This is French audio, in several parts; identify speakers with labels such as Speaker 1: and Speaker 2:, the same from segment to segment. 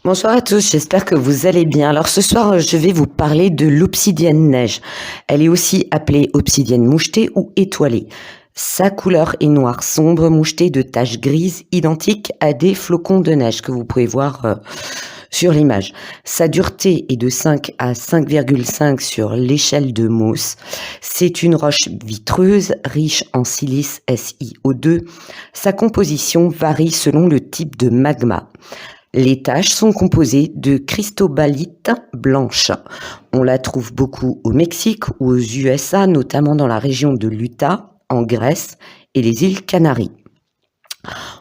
Speaker 1: Bonsoir à tous, j'espère que vous allez bien. Alors ce soir, je vais vous parler de l'obsidienne neige. Elle est aussi appelée obsidienne mouchetée ou étoilée. Sa couleur est noire sombre mouchetée de taches grises identiques à des flocons de neige que vous pouvez voir sur l'image. Sa dureté est de 5 à 5,5 sur l'échelle de Mohs. C'est une roche vitreuse riche en silice SiO2. Sa composition varie selon le type de magma. Les taches sont composées de cristobalite blanche. On la trouve beaucoup au Mexique ou aux USA, notamment dans la région de l'Utah, en Grèce et les îles Canaries.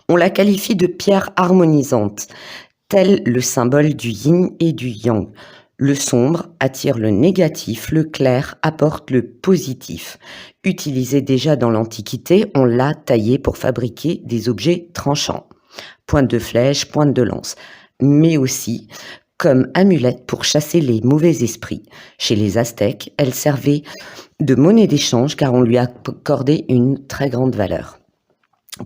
Speaker 1: On la qualifie de pierre harmonisante, tel le symbole du yin et du yang. Le sombre attire le négatif, le clair apporte le positif. Utilisée déjà dans l'Antiquité, on l'a taillée pour fabriquer des objets tranchants. Pointe de flèche, pointe de lance, mais aussi comme amulette pour chasser les mauvais esprits. Chez les Aztèques, elle servait de monnaie d'échange car on lui accordait une très grande valeur.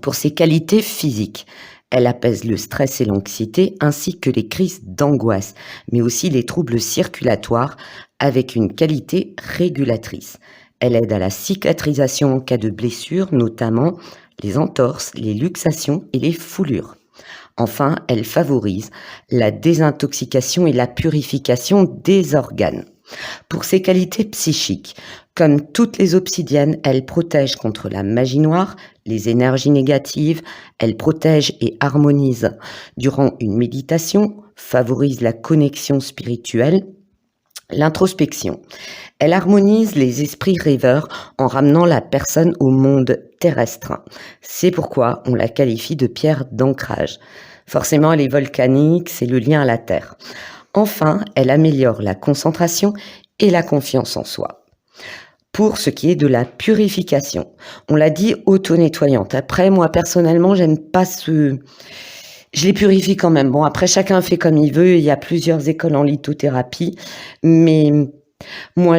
Speaker 1: Pour ses qualités physiques, elle apaise le stress et l'anxiété ainsi que les crises d'angoisse, mais aussi les troubles circulatoires avec une qualité régulatrice. Elle aide à la cicatrisation en cas de blessure, notamment les entorses, les luxations et les foulures. Enfin, elle favorise la désintoxication et la purification des organes. Pour ses qualités psychiques, comme toutes les obsidiennes, elle protège contre la magie noire, les énergies négatives, elle protège et harmonise durant une méditation, favorise la connexion spirituelle, l'introspection. Elle harmonise les esprits rêveurs en ramenant la personne au monde terrestre. C'est pourquoi on la qualifie de pierre d'ancrage. Forcément, elle est volcanique, c'est le lien à la terre. Enfin, elle améliore la concentration et la confiance en soi. Pour ce qui est de la purification, on l'a dit auto-nettoyante. Après, moi, personnellement, j'aime pas ce... Je les purifie quand même. Bon, après, chacun fait comme il veut. Il y a plusieurs écoles en lithothérapie. Mais moi,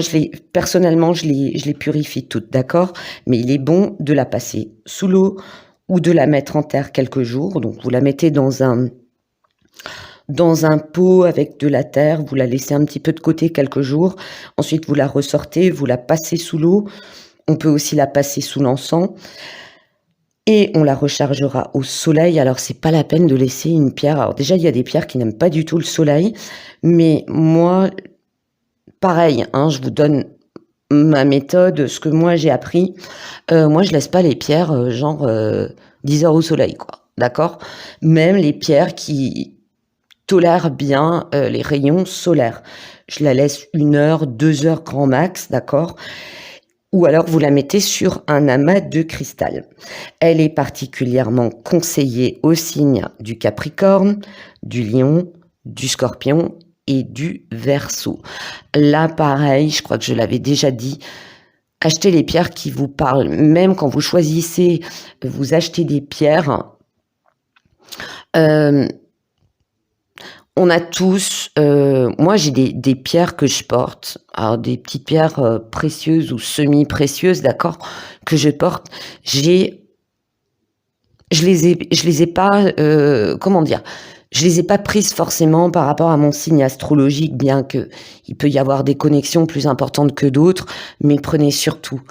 Speaker 1: personnellement, je les purifie toutes, d'accord? Mais il est bon de la passer sous l'eau ou de la mettre en terre quelques jours. Donc, vous la mettez dans un pot avec de la terre, vous la laissez un petit peu de côté quelques jours. Ensuite, vous la ressortez, vous la passez sous l'eau. On peut aussi la passer sous l'encens. Et on la rechargera au soleil. Alors, c'est pas la peine de laisser une pierre. Alors, déjà, il y a des pierres qui n'aiment pas du tout le soleil. Mais moi, pareil, hein, je vous donne ma méthode, ce que moi j'ai appris. Moi, je laisse pas les pierres 10 heures au soleil, quoi. D'accord? Même les pierres qui tolèrent bien les rayons solaires. Je la laisse 1 heure, 2 heures grand max, d'accord? Ou alors vous la mettez sur un amas de cristal. Elle est particulièrement conseillée au signe du Capricorne, du Lion, du Scorpion et du Verseau. Là, pareil, je crois que je l'avais déjà dit, achetez les pierres qui vous parlent. Même quand vous choisissez, vous achetez des pierres, on a tous, moi j'ai des pierres que je porte, alors des petites pierres précieuses ou semi-précieuses, d'accord, que je porte. Je les ai pas, comment dire, je les ai pas prises forcément par rapport à mon signe astrologique, bien que il peut y avoir des connexions plus importantes que d'autres, mais prenez surtout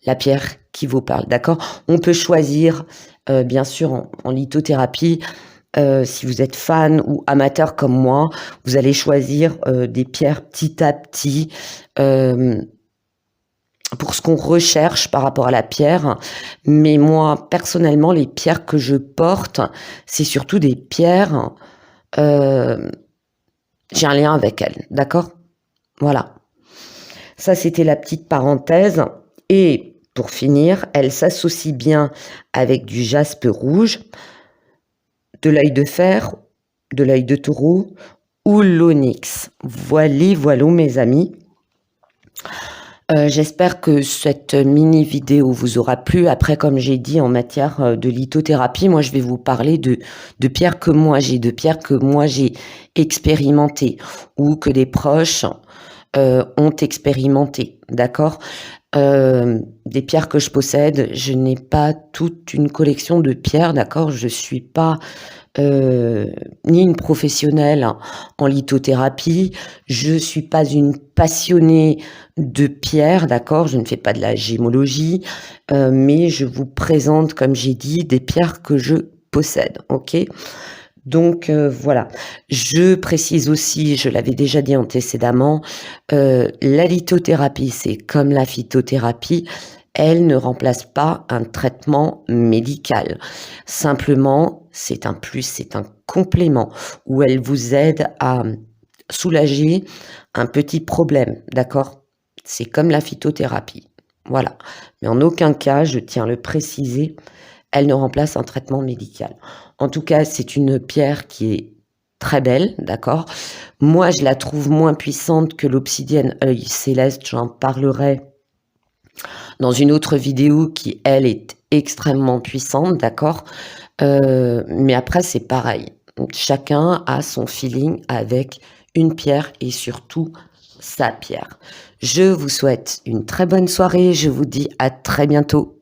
Speaker 1: la pierre qui vous parle, d'accord? On peut choisir, bien sûr, en lithothérapie, si vous êtes fan ou amateur comme moi, vous allez choisir des pierres petit à petit pour ce qu'on recherche par rapport à la pierre. Mais moi, personnellement, les pierres que je porte, c'est surtout des pierres... j'ai un lien avec elles, d'accord? Voilà. Ça, c'était la petite parenthèse. Et pour finir, elle s'associe bien avec du jaspe rouge, de l'œil de fer, de l'œil de taureau ou l'onyx. Voilà mes amis. J'espère que cette mini vidéo vous aura plu. Après, comme j'ai dit, en matière de lithothérapie, moi je vais vous parler de pierres que moi j'ai, de pierres que moi j'ai expérimentées ou que des proches ont expérimenté, d'accord? Des pierres que je possède, je n'ai pas toute une collection de pierres, d'accord? Je suis pas ni une professionnelle en lithothérapie. Je suis pas une passionnée de pierres, d'accord? Je ne fais pas de la gémologie, mais je vous présente, comme j'ai dit, des pierres que je possède, OK? Donc voilà. Je précise aussi, je l'avais déjà dit antécédemment, la lithothérapie, c'est comme la phytothérapie, elle ne remplace pas un traitement médical. Simplement, c'est un plus, c'est un complément où elle vous aide à soulager un petit problème, d'accord? C'est comme la phytothérapie, voilà. Mais en aucun cas, je tiens à le préciser, elle ne remplace un traitement médical. En tout cas, c'est une pierre qui est très belle, d'accord? Moi, je la trouve moins puissante que l'obsidienne œil céleste, j'en parlerai dans une autre vidéo qui, elle, est extrêmement puissante, d'accord? Mais après, c'est pareil. Chacun a son feeling avec une pierre et surtout sa pierre. Je vous souhaite une très bonne soirée. Je vous dis à très bientôt.